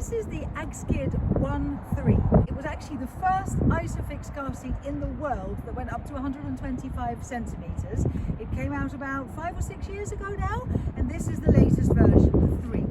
This is the Axkid One 3. It was actually the first ISOfix car seat in the world that went up to 125 centimeters. It came out about 5 or 6 years ago now, and this is the latest version, the 3.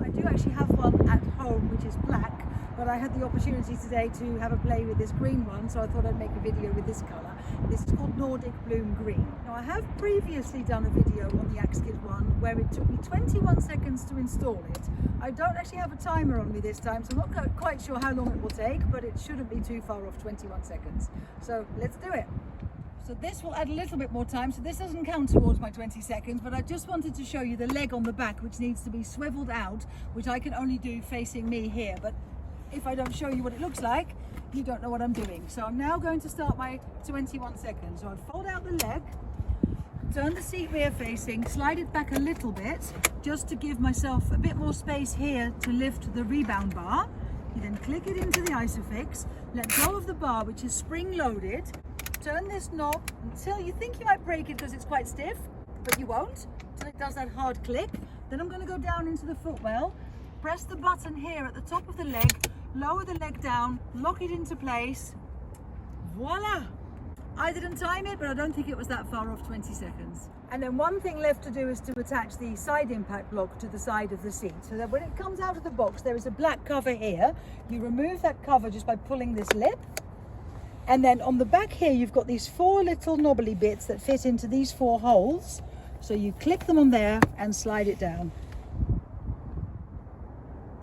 I do actually have one at home which is black, but I had the opportunity today to have a play with this green one, so I thought I'd make a video with this colour. This is called Nordic Bloom Green. Now, I have previously done a video on the Axkid One where it took me 21 seconds to install it. I don't actually have a timer on me this time, so I'm not quite sure how long it will take, but it shouldn't be too far off 21 seconds. So let's do it. So this will add a little bit more time, so this doesn't count towards my 20 seconds, but I just wanted to show you the leg on the back, which needs to be swiveled out, which I can only do facing me here. But if I don't show you what it looks like, you don't know what I'm doing. So I'm now going to start my 21 seconds. So I fold out the leg, turn the seat rear facing, slide it back a little bit, just to give myself a bit more space here to lift the rebound bar. You then click it into the ISOfix, let go of the bar, which is spring loaded, turn this knob until you think you might break it because it's quite stiff, but you won't, until it does that hard click. Then I'm going to go down into the footwell, press the button here at the top of the leg, lower the leg down, lock it into place. Voila! I didn't time it, but I don't think it was that far off 20 seconds. And then one thing left to do is to attach the side impact block to the side of the seat, so that when it comes out of the box, there is a black cover here. You remove that cover just by pulling this lip. And then on the back here, you've got these 4 little knobbly bits that fit into these 4 holes. So you click them on there and slide it down.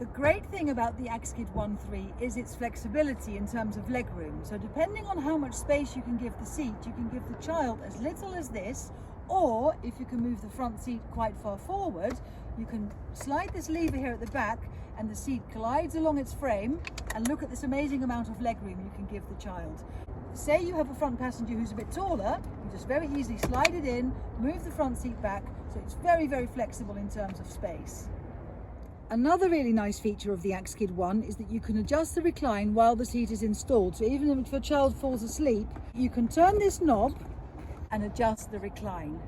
The great thing about the Axkid One 3 is its flexibility in terms of legroom. So depending on how much space you can give the seat, you can give the child as little as this, or if you can move the front seat quite far forward, you can slide this lever here at the back and the seat glides along its frame, and look at this amazing amount of legroom you can give the child. Say you have a front passenger who's a bit taller, you just very easily slide it in, move the front seat back, so it's very, very flexible in terms of space. Another really nice feature of the Axkid One is that you can adjust the recline while the seat is installed. So even if your child falls asleep, you can turn this knob and adjust the recline.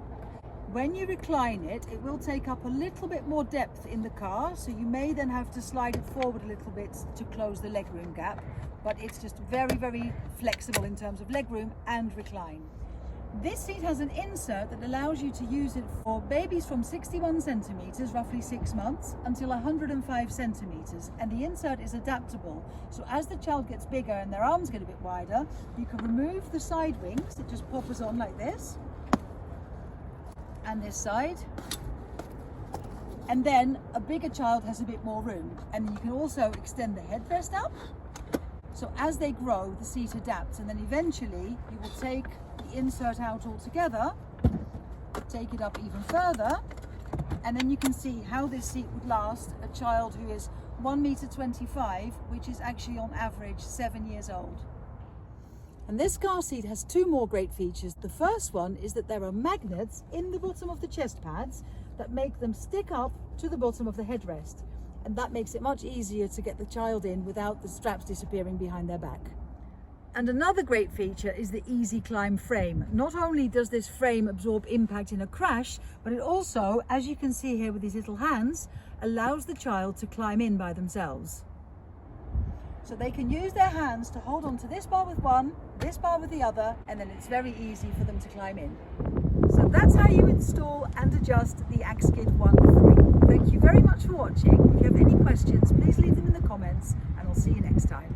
When you recline it, it will take up a little bit more depth in the car, so you may then have to slide it forward a little bit to close the legroom gap, but it's just very, very flexible in terms of legroom and recline. This seat has an insert that allows you to use it for babies from 61 centimeters, roughly 6 months, until 105 centimeters. And the insert is adaptable. So as the child gets bigger and their arms get a bit wider, you can remove the side wings that just pop us on like this, and this side. And then a bigger child has a bit more room. And you can also extend the headrest up. So as they grow, the seat adapts, and then eventually you will take the insert out altogether, take it up even further, and then you can see how this seat would last a child who is 1.25 meters, which is actually on average 7 years old. And this car seat has 2 more great features. The first one is that there are magnets in the bottom of the chest pads that make them stick up to the bottom of the headrest. And that makes it much easier to get the child in without the straps disappearing behind their back. And another great feature is the easy climb frame. Not only does this frame absorb impact in a crash, but it also, as you can see here with these little hands, allows the child to climb in by themselves. So they can use their hands to hold on to this bar with one, this bar with the other, and then it's very easy for them to climb in. So that's how you install and adjust the Axkid One 3. Thank you very much for watching. If you have any questions, please leave them in the comments, and I'll see you next time.